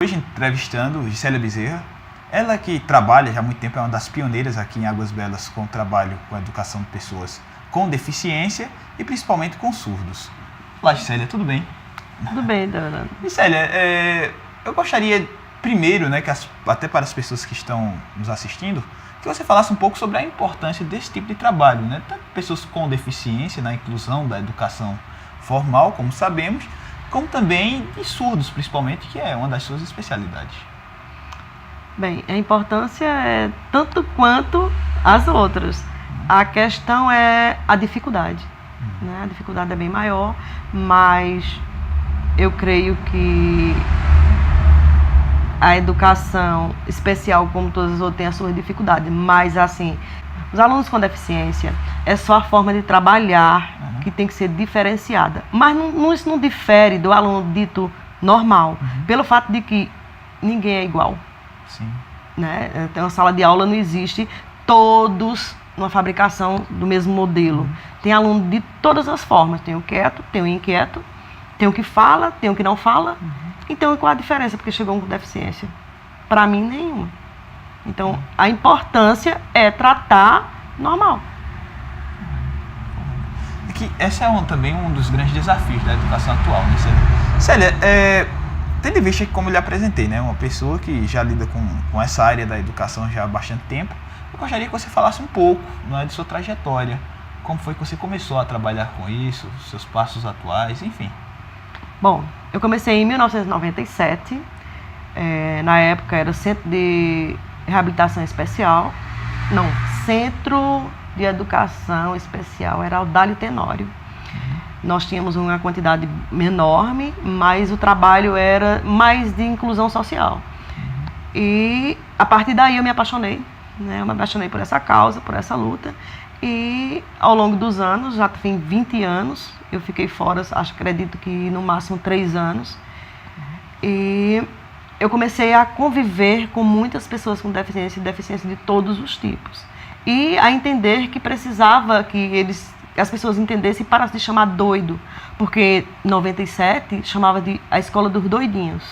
Hoje entrevistando Gisélia Bezerra, ela que trabalha já há muito tempo, é uma das pioneiras aqui em Águas Belas com o trabalho com a educação de pessoas com deficiência e principalmente com surdos. Olá, Gisélia, tudo bem? Tudo bem, Dana. Gisélia, eu gostaria primeiro, né, até para as pessoas que estão nos assistindo, que você falasse um pouco sobre a importância desse tipo de trabalho, né? Tanto pessoas com deficiência na inclusão da educação formal, como sabemos, como também de surdos, principalmente, que é uma das suas especialidades. Bem, a importância é tanto quanto as outras. A questão é a dificuldade. Né? A dificuldade é bem maior, mas eu creio que a educação especial, como todas as outras, tem as suas dificuldades. Mas, assim, os alunos com deficiência é só a forma de trabalhar que tem que ser diferenciada. Mas isso não difere do aluno dito normal, pelo fato de que ninguém é igual. Sim. Né? Então, uma sala de aula não existe todos numa fabricação do mesmo modelo. Tem aluno de todas as formas. Tem o quieto, tem o inquieto, tem o que fala, tem o que não fala. Então, qual a diferença porque chegou um com deficiência? Para mim, nenhuma. Então, a importância é tratar normal. Que esse é também um dos grandes desafios da educação atual, né, Célia? Tendo em vista que, como eu lhe apresentei, né, uma pessoa que já lida com essa área da educação já há bastante tempo, eu gostaria que você falasse um pouco, né, de sua trajetória, como foi que você começou a trabalhar com isso, seus passos atuais, enfim. Bom, eu comecei em 1997, na época era Centro de Reabilitação Especial, não, Centro de Educação Especial, era Audálio Tenório. Nós tínhamos uma quantidade enorme, mas o trabalho era mais de inclusão social. E a partir daí eu me apaixonei, né? Eu me apaixonei por essa causa, por essa luta. E ao longo dos anos, já tem 20 anos, eu fiquei fora, acredito que no máximo 3 anos. E eu comecei a conviver com muitas pessoas com deficiência de todos os tipos. E a entender que precisava que as pessoas entendessem e parassem de chamar doido, porque em 97 chamava de a escola dos doidinhos.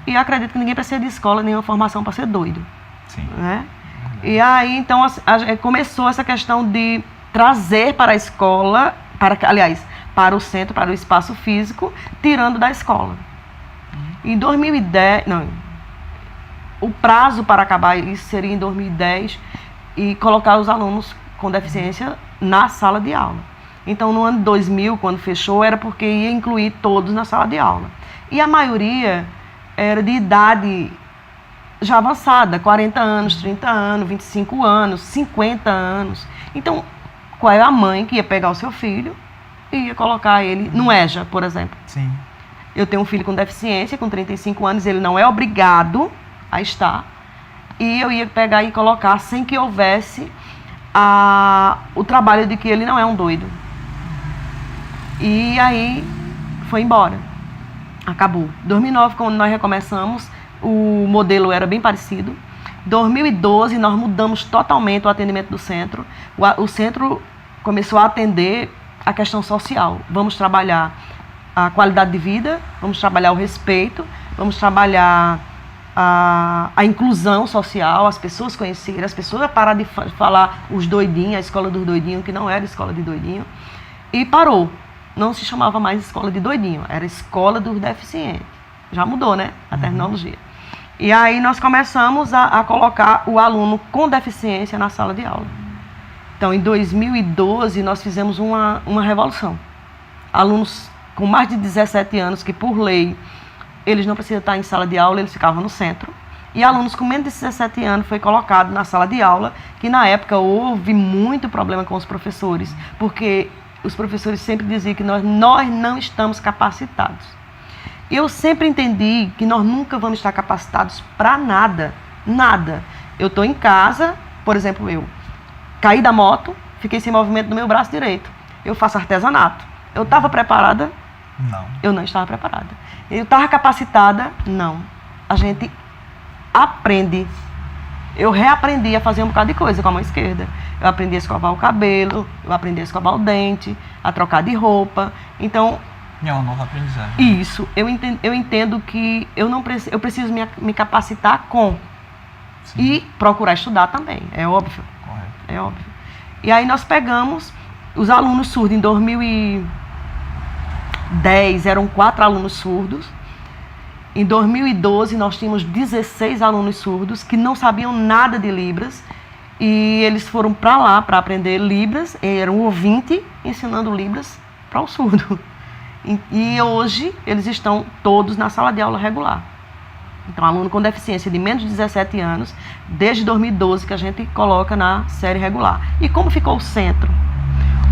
E eu acredito que ninguém precisa de escola, nenhuma formação para ser doido. Sim. Né? E aí, então, começou essa questão de trazer para a escola, para o centro, para o espaço físico, tirando da escola. Em 2010, o prazo para acabar isso seria em 2010, e colocar os alunos com deficiência na sala de aula. Então, no ano 2000, quando fechou, era porque ia incluir todos na sala de aula. E a maioria era de idade já avançada, 40 anos, 30 anos, 25 anos, 50 anos. Então, qual é a mãe que ia pegar o seu filho e ia colocar ele no EJA, por exemplo? Sim. Eu tenho um filho com deficiência, com 35 anos, ele não é obrigado a estar. E eu ia pegar e colocar sem que houvesse o trabalho de que ele não é um doido. E aí foi embora. Acabou. 2009, quando nós recomeçamos, o modelo era bem parecido. 2012, nós mudamos totalmente o atendimento do centro. O centro começou a atender a questão social. Vamos trabalhar a qualidade de vida, vamos trabalhar o respeito, vamos trabalhar a inclusão social, as pessoas conhecerem, as pessoas parar de falar os doidinhos, a escola dos doidinhos, que não era escola de doidinho, e parou. Não se chamava mais escola de doidinho, era escola dos deficientes. Já mudou, né? A terminologia. E aí nós começamos a colocar o aluno com deficiência na sala de aula. Então, em 2012, nós fizemos uma revolução. Alunos com mais de 17 anos, que por lei eles não precisam estar em sala de aula, eles ficavam no centro. E alunos com menos de 17 anos foi colocado na sala de aula, que na época houve muito problema com os professores, porque os professores sempre diziam que nós não estamos capacitados. Eu sempre entendi que nós nunca vamos estar capacitados para nada, nada. Eu estou em casa, por exemplo, eu caí da moto, fiquei sem movimento do meu braço direito. Eu faço artesanato. Eu estava preparada? Não. Eu não estava preparada. Eu estava capacitada? Não. A gente aprende. Eu reaprendi a fazer um bocado de coisa com a mão esquerda. Eu aprendi a escovar o cabelo, eu aprendi a escovar o dente, a trocar de roupa. Então, É uma nova aprendizagem. Isso. Eu entendo que eu preciso me capacitar com. Sim. E procurar estudar também, é óbvio. Correto. É óbvio. E aí nós pegamos os alunos surdos. Em 2010 eram 4 alunos surdos. Em 2012 nós tínhamos 16 alunos surdos que não sabiam nada de Libras. E eles foram para lá para aprender Libras. Eram ouvinte ensinando Libras para o surdo. E hoje eles estão todos na sala de aula regular. Então, aluno com deficiência de menos de 17 anos, desde 2012 que a gente coloca na série regular. E como ficou o centro?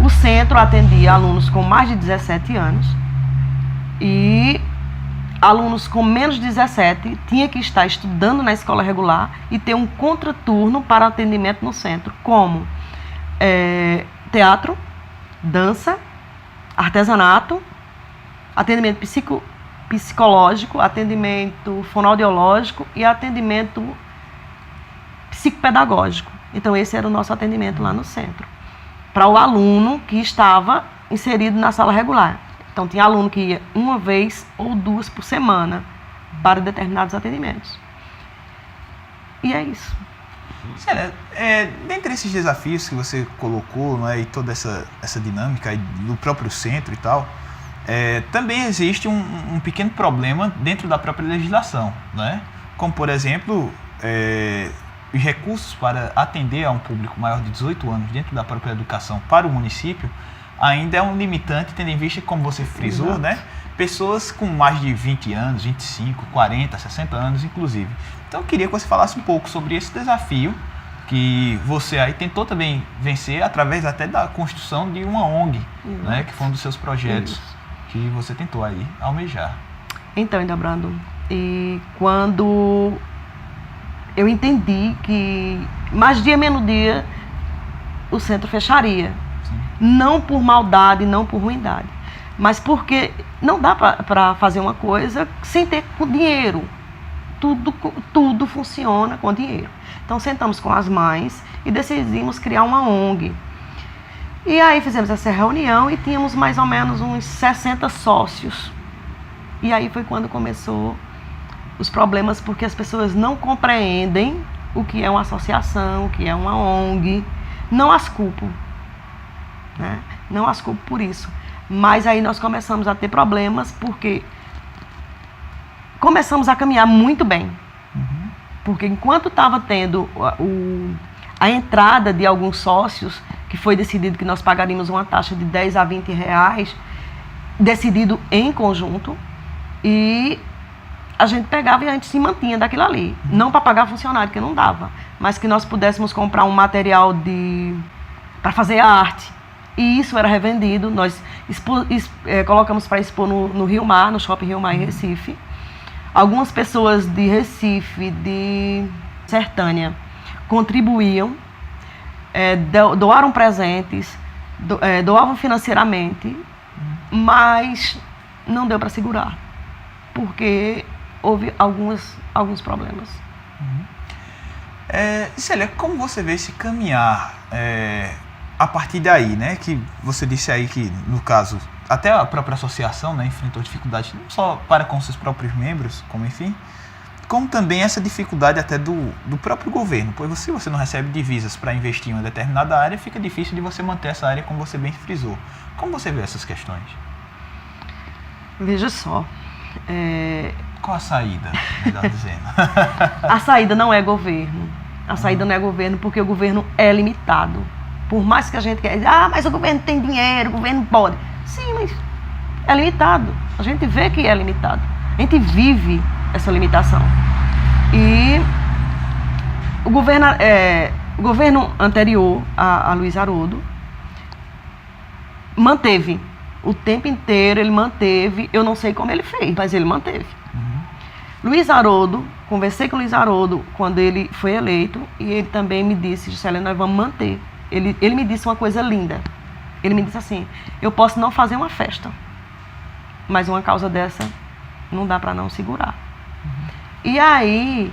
O centro atendia alunos com mais de 17 anos e alunos com menos de 17 tinha que estar estudando na escola regular e ter um contraturno para atendimento no centro, como teatro, dança, artesanato, atendimento psicológico, atendimento fonoaudiológico e atendimento psicopedagógico. Então, esse era o nosso atendimento lá no centro, para o aluno que estava inserido na sala regular. Então, tinha aluno que ia 1 vez ou 2 por semana para determinados atendimentos. E é isso. Célia, dentre esses desafios que você colocou, não é, e toda essa dinâmica aí do próprio centro e tal, também existe um pequeno problema dentro da própria legislação, né? Como, por exemplo, os recursos para atender a um público maior de 18 anos dentro da própria educação para o município ainda é um limitante, tendo em vista, como você frisou, Exato. né? Pessoas com mais de 20 anos, 25, 40, 60 anos, inclusive. Então, eu queria que você falasse um pouco sobre esse desafio que você aí tentou também vencer através até da construção de uma ONG, né? Que foi um dos seus projetos que você tentou aí almejar. Então, Indabrando, e quando eu entendi que mais dia menos dia o centro fecharia, Sim. não por maldade, não por ruindade, mas porque não dá para fazer uma coisa sem ter dinheiro. Tudo funciona com dinheiro. Então, sentamos com as mães e decidimos criar uma ONG. E aí fizemos essa reunião e tínhamos mais ou menos uns 60 sócios. E aí foi quando começou os problemas, porque as pessoas não compreendem o que é uma associação, o que é uma ONG. Não as culpo, né? Não as culpo por isso. Mas aí nós começamos a ter problemas porque começamos a caminhar muito bem. Porque enquanto estava tendo a entrada de alguns sócios, que foi decidido que nós pagaríamos uma taxa de 10 a 20 reais, decidido em conjunto, e a gente pegava e a gente se mantinha daquilo ali. Não para pagar funcionário, que não dava, mas que nós pudéssemos comprar um material para fazer a arte. E isso era revendido. Nós colocamos para expor no Rio Mar, no Shopping Rio Mar em Recife. Algumas pessoas de Recife, de Sertânia, contribuíam, doaram presentes, doavam financeiramente, mas não deu para segurar, porque houve alguns problemas. Célia, como você vê esse caminhar a partir daí, né? Que você disse aí que, no caso, até a própria associação, né, enfrentou dificuldades não só para com seus próprios membros, como também essa dificuldade até do próprio governo, pois se você não recebe divisas para investir em uma determinada área, fica difícil de você manter essa área, como você bem frisou. Como você vê essas questões? Veja só. Qual a saída, melhor dizendo? A saída não é governo. A saída não é governo porque o governo é limitado. Por mais que a gente quer dizer, mas o governo tem dinheiro, o governo pode. Sim, mas é limitado. A gente vê que é limitado. A gente vive essa limitação. E o governo anterior, a Luiz Haroldo, manteve. O tempo inteiro ele manteve. Eu não sei como ele fez, mas ele manteve. Luiz Haroldo, conversei com o Luiz Haroldo quando ele foi eleito e ele também me disse, Gisele, nós vamos manter. Ele me disse uma coisa linda. Ele me disse assim, eu posso não fazer uma festa, mas uma causa dessa não dá para não segurar. E aí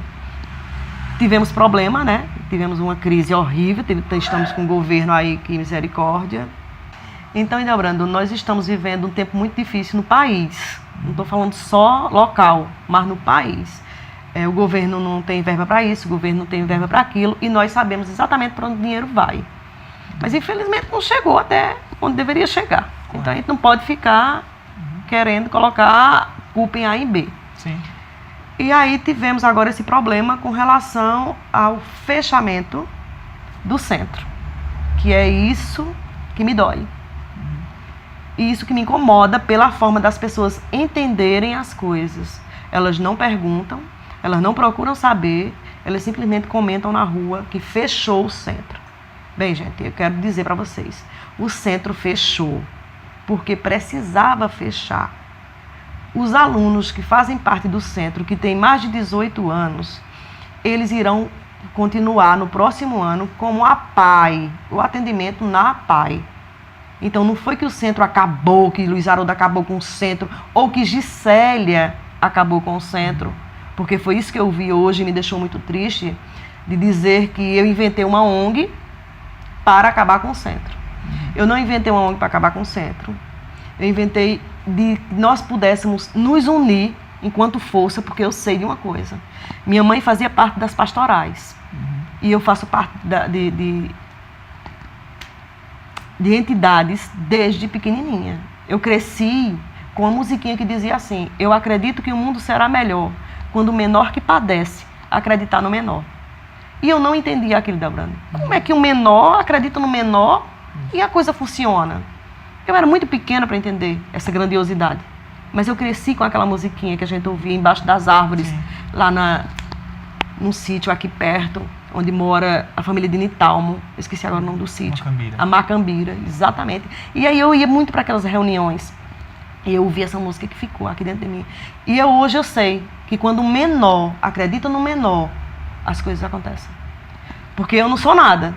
tivemos problema, né? Tivemos uma crise horrível, estamos com um governo aí que misericórdia. Então, Ildebrando, nós estamos vivendo um tempo muito difícil no país. Não estou falando só local, mas no país. O governo não tem verba para isso, o governo não tem verba para aquilo, e nós sabemos exatamente para onde o dinheiro vai. Mas, infelizmente, não chegou até onde deveria chegar. Então, a gente não pode ficar querendo colocar culpa em A e B. Sim. E aí tivemos agora esse problema com relação ao fechamento do centro, que é isso que me dói. E isso que me incomoda pela forma das pessoas entenderem as coisas. Elas não perguntam, elas não procuram saber, elas simplesmente comentam na rua que fechou o centro. Bem, gente, eu quero dizer para vocês, o centro fechou porque precisava fechar. Os alunos que fazem parte do centro, que têm mais de 18 anos, eles irão continuar no próximo ano como a APAE, o atendimento na APAE. Então não foi que o centro acabou, que Luiz Haroldo acabou com o centro, ou que Gisélia acabou com o centro, porque foi isso que eu vi hoje e me deixou muito triste, de dizer que eu inventei uma ONG para acabar com o centro. Eu não inventei uma ONG para acabar com o centro. Eu inventei de que nós pudéssemos nos unir enquanto força, porque eu sei de uma coisa. Minha mãe fazia parte das pastorais. E eu faço parte de entidades desde pequenininha. Eu cresci com uma musiquinha que dizia assim: eu acredito que o mundo será melhor quando o menor que padece acreditar no menor. E eu não entendia aquilo, Ildebrando. Como é que o menor acredita no menor e a coisa funciona? Eu era muito pequena para entender essa grandiosidade. Mas eu cresci com aquela musiquinha que a gente ouvia embaixo das árvores, sim, lá num sítio aqui perto, onde mora a família de Nitalmo. Eu esqueci agora o nome do sítio. Macambira. A Macambira, exatamente. E aí eu ia muito para aquelas reuniões. E eu ouvia essa música que ficou aqui dentro de mim. E hoje eu sei que quando o menor acredita no menor, as coisas acontecem. Porque eu não sou nada.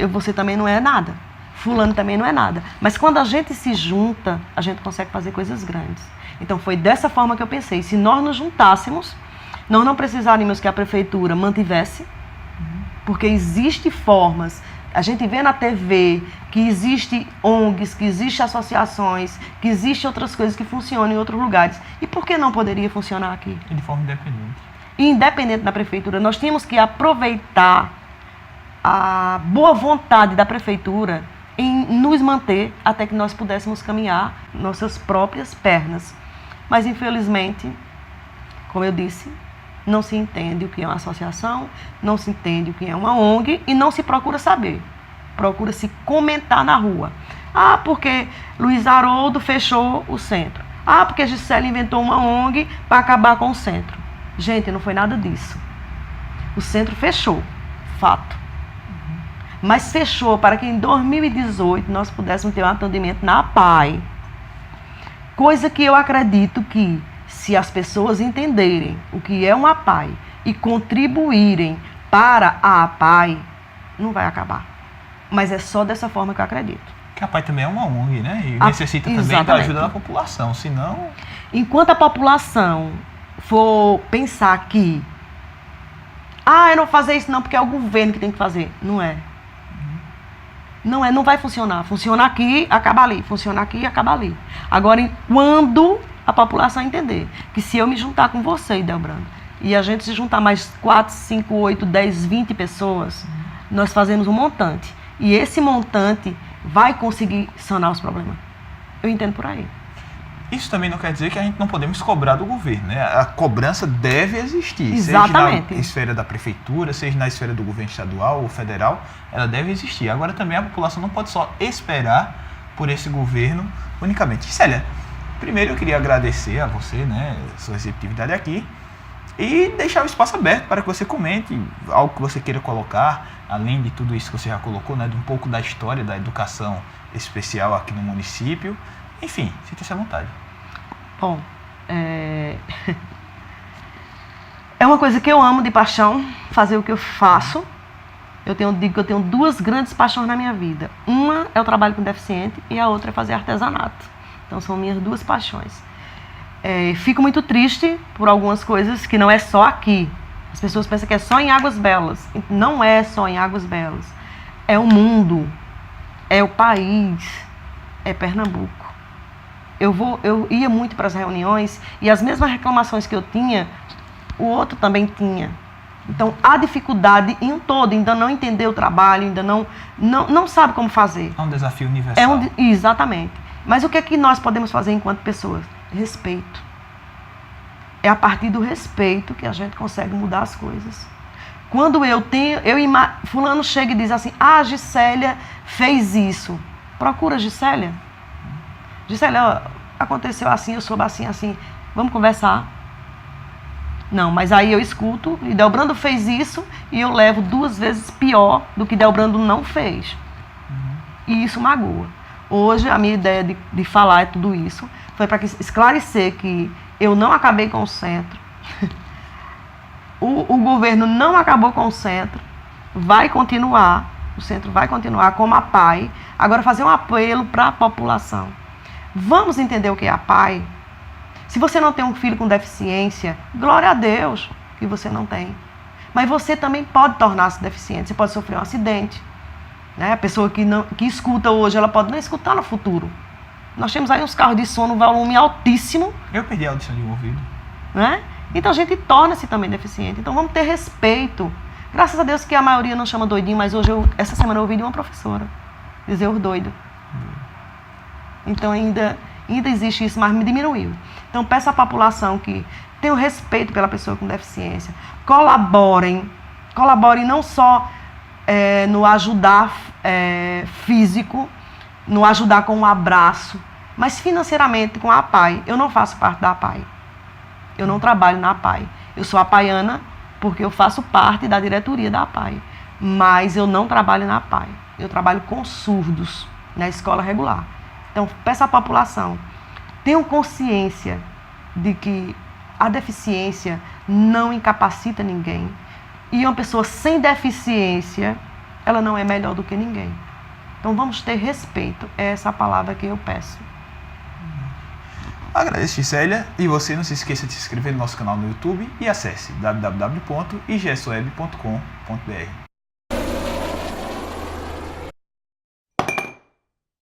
Você também não é nada. Fulano também não é nada. Mas quando a gente se junta, a gente consegue fazer coisas grandes. Então foi dessa forma que eu pensei. Se nós nos juntássemos, nós não precisaríamos que a prefeitura mantivesse, porque existem formas. A gente vê na TV que existem ONGs, que existem associações, que existem outras coisas que funcionam em outros lugares. E por que não poderia funcionar aqui? De forma independente. E independente da prefeitura, nós tínhamos que aproveitar a boa vontade da prefeitura em nos manter até que nós pudéssemos caminhar nossas próprias pernas. Mas, infelizmente, como eu disse, não se entende o que é uma associação, não se entende o que é uma ONG e não se procura saber. Procura-se comentar na rua. Ah, porque Luiz Haroldo fechou o centro. Ah, porque Gisélia inventou uma ONG para acabar com o centro. Gente, não foi nada disso. O centro fechou, fato. Mas fechou para que em 2018 nós pudéssemos ter um atendimento na APAE. Coisa que eu acredito que, se as pessoas entenderem o que é uma APAE e contribuírem para a APAE, não vai acabar. Mas é só dessa forma que eu acredito. Que a APAE também é uma ONG, né? E necessita também da ajuda da população, senão... Enquanto a população for pensar que eu não vou fazer isso não porque é o governo que tem que fazer, não é. Não vai funcionar. Funciona aqui, acaba ali. Funciona aqui, acaba ali. Agora, quando a população entender que se eu me juntar com você, Ildebrando, e a gente se juntar mais 4, 5, 8, 10, 20 pessoas, nós fazemos um montante. E esse montante vai conseguir sanar os problemas. Eu entendo por aí. Isso também não quer dizer que a gente não podemos cobrar do governo, né? A cobrança deve existir. Exatamente. Seja na esfera da prefeitura, seja na esfera do governo estadual ou federal, ela deve existir. Agora também a população não pode só esperar por esse governo unicamente. Célia, primeiro eu queria agradecer a você, né, sua receptividade aqui, e deixar o espaço aberto para que você comente algo que você queira colocar, além de tudo isso que você já colocou, né, de um pouco da história da educação especial aqui no município. Enfim, sinta-se à vontade. Bom, é uma coisa que eu amo de paixão, fazer o que eu faço. Digo que eu tenho duas grandes paixões na minha vida. Uma é o trabalho com deficiente e a outra é fazer artesanato. Então são minhas duas paixões. Fico muito triste por algumas coisas que não é só aqui. As pessoas pensam que é só em Águas Belas. Não é só em Águas Belas. É o mundo. é o país, é Pernambuco. Eu ia muito para as reuniões e as mesmas reclamações que eu tinha, o outro também tinha. Então, há dificuldade em um todo, ainda não entender o trabalho, ainda não sabe como fazer. É um desafio universal. Exatamente. Mas o que é que nós podemos fazer enquanto pessoas? Respeito. É a partir do respeito que a gente consegue mudar as coisas. Quando fulano chega e diz assim, a Gisélia fez isso. Procura a Gisélia. Gisélia, aconteceu assim, eu soube assim, assim. Vamos conversar? Não, mas aí eu escuto, e Delbrando fez isso, e eu levo 2 vezes pior do que Delbrando não fez. E isso magoa. Hoje, a minha ideia de falar é tudo isso, foi para esclarecer que eu não acabei com o centro, o governo não acabou com o centro, vai continuar, o centro vai continuar como a PAI. Agora, fazer um apelo para a população. Vamos entender o que é a PAI? Se você não tem um filho com deficiência, glória a Deus que você não tem. Mas você também pode tornar-se deficiente, você pode sofrer um acidente. Né? A pessoa que escuta hoje, ela pode não escutar no futuro. Nós temos aí uns carros de som no volume altíssimo. Eu perdi a audição de um ouvido. Né? Então a gente torna-se também deficiente. Então vamos ter respeito. Graças a Deus que a maioria não chama doidinho, mas hoje, essa semana eu ouvi de uma professora dizer os doidos. Então ainda existe isso, mas me diminuiu. Então peço à população que tenham respeito pela pessoa com deficiência. Colaborem não só no ajudar físico, no ajudar com um abraço, mas financeiramente com a PAI. Eu não faço parte da PAI. Eu não trabalho na PAI. Eu sou apaiana porque eu faço parte da diretoria da PAI. Mas eu não trabalho na PAI. Eu trabalho com surdos na escola regular. Então, peço à população, tenham consciência de que a deficiência não incapacita ninguém. E uma pessoa sem deficiência, ela não é melhor do que ninguém. Então, vamos ter respeito. É essa a palavra que eu peço. Agradeço, Gisélia. E você não se esqueça de se inscrever no nosso canal no YouTube e acesse www.igsweb.com.br.